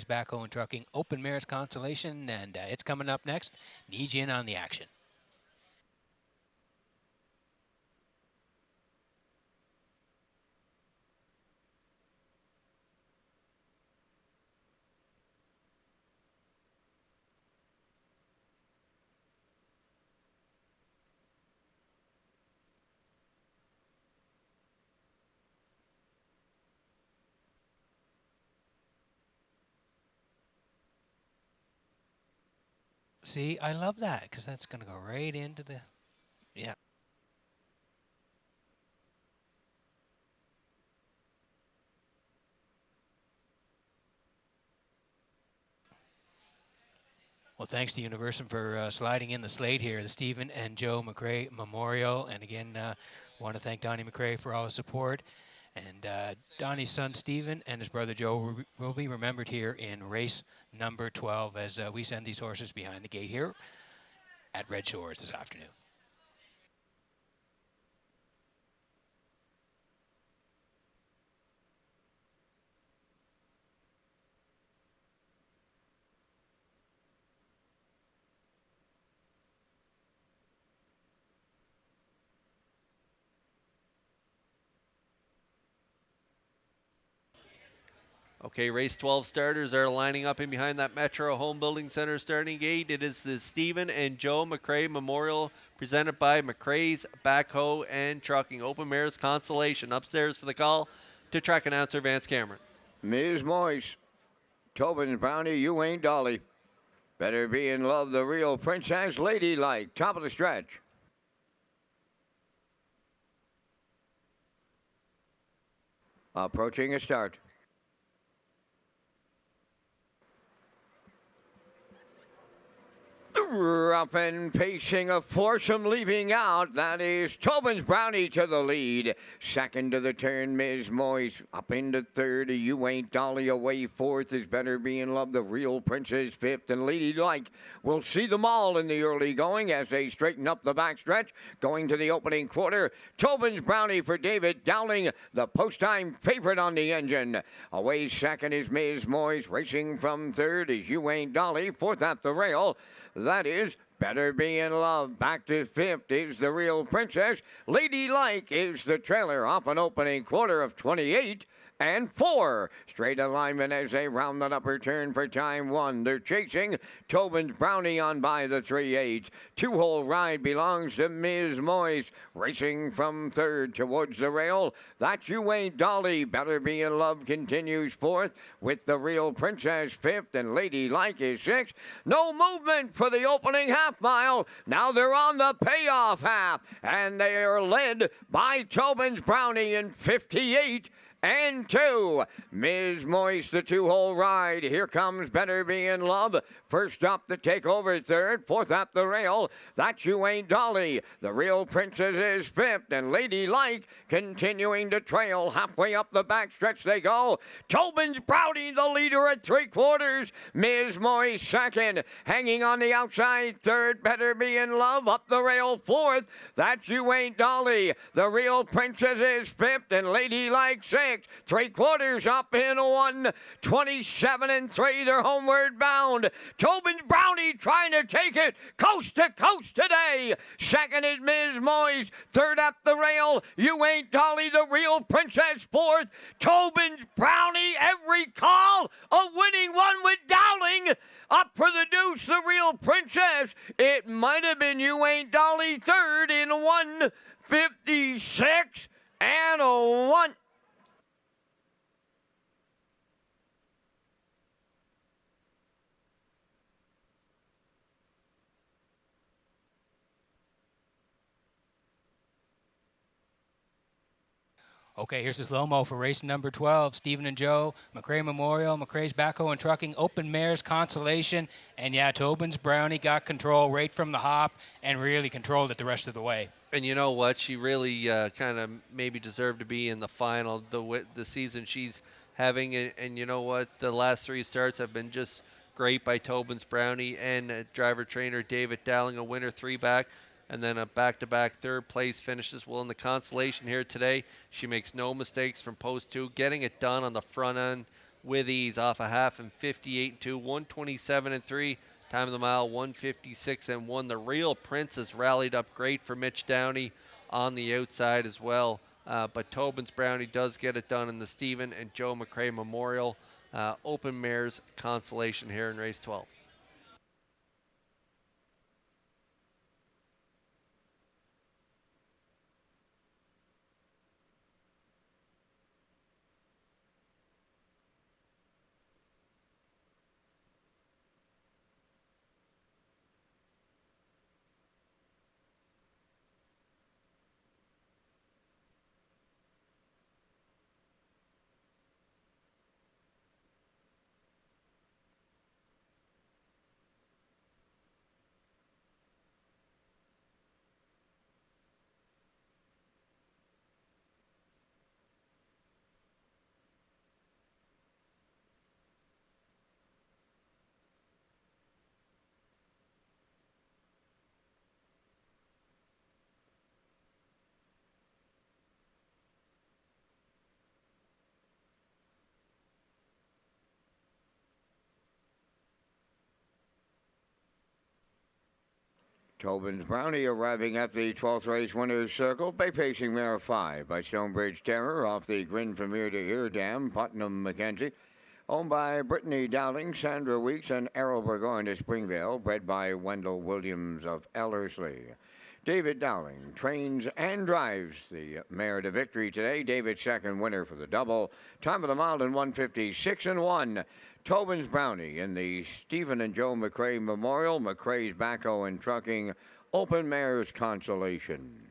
Backhoe and Trucking Open Mares Consolation, and it's coming up next. Need you in on the action. See, I love that because that's going to go right into the, yeah. Well, thanks to Universum for sliding in the slate here, the Stephen and Joe McRae Memorial. And again, want to thank Donnie McRae for all his support. And Donnie's son Stephen and his brother Joe will be remembered here in race number 12 as we send these horses behind the gate here at Red Shores this afternoon. Okay, race 12 starters are lining up in behind that Metro Home Building Center starting gate. It is the Stephen and Joe McRae Memorial presented by McRae's Backhoe and Trucking Open Mares Consolation. Upstairs for the call to track announcer Vance Cameron. Ms. Moyes, Tobin's Brownie, you ain't Dolly. Better be in love, the real princess, ladylike. Top of the stretch. Approaching a start. Rough and pacing, a foursome leaving out. That is Tobin's Brownie to the lead. Second to the turn, Ms. Moyes. Up into third, You Ain't Dolly away. Fourth is Better Be in Love, the Real Princess. Fifth and Ladylike. We'll see them all in the early going as they straighten up the backstretch. Going to the opening quarter, Tobin's Brownie for David Dowling, the post-time favorite on the engine. Away second is Ms. Moyes. Racing from third is You Ain't Dolly. Fourth at the rail. That is Better Be in Love. Back to fifth is the Real Princess. Ladylike is the trailer off an opening quarter of 28 and 4. Straight alignment as they round that upper turn for time 1. They're chasing Tobin's Brownie on by the 3/8. Two-hole ride belongs to Ms. Moyes. Racing from third towards the rail. That You Ain't Dolly. Better Be in Love continues fourth with the Real Princess fifth and Ladylike is sixth. No movement for the opening half mile. Now they're on the payoff half and they are led by Tobin's Brownie in 58 and 2. Ms. Moyes, the two-hole ride. Here comes Better Be in Love. First up to take over third. Fourth at the rail. That You Ain't Dolly. The Real Princess is fifth. And Ladylike continuing to trail. Halfway up the backstretch they go. Tobin's Brownie, the leader at 3/4. Ms. Moyes second. Hanging on the outside third. Better Be in Love. Up the rail fourth. That You Ain't Dolly. The Real Princess is fifth. And Ladylike sixth. 3/4 up in 1:27 and 3. They're homeward bound. Tobin's Brownie trying to take it coast to coast today. Second is Ms. Moyes. Third at the rail. You Ain't Dolly, the Real Princess. Fourth, Tobin's Brownie. Every call a winning one with Dowling. Up for the deuce, the Real Princess. It might have been You Ain't Dolly third in 1:56 and a 1. Okay, here's the slow-mo for race number 12. Stephen and Joe, McRae Memorial, McRae's Backhoe and Trucking, Open Mares Consolation. And yeah, Tobin's Brownie got control right from the hop and really controlled it the rest of the way. And you know what? She really kind of maybe deserved to be in the final. The season she's having, and you know what? The last 3 starts have been just great by Tobin's Brownie and driver trainer David Dowling, a winner 3-back. And then a back-to-back third-place finishes well in the consolation here today. She makes no mistakes from post 2, getting it done on the front end. with ease off a half and 58 and 2, 127 and 3. Time of the mile 156 and 1. The Real Prince has rallied up great for Mitch Downey on the outside as well. But Tobin's Brownie does get it done in the Stephen and Joe McRae Memorial Open Mares consolation here in race 12. Tobin's Brownie arriving at the 12th race winner's circle. Bay pacing mare 5 by Stonebridge Terror off the Grin from Ear to Ear Dam, Putnam Mackenzie. Owned by Brittany Dowling, Sandra Weeks, and Errol Burgoyne to Springvale. Bred by Wendell Williams of Ellerslie. David Dowling trains and drives the mare to victory today. David's second winner for the double. Time of the mile in 156 and 1. Tobin's Brownie in the Stephen and Joe McRae Memorial. McRae's Backhoe and Trucking Open Mares Consolation.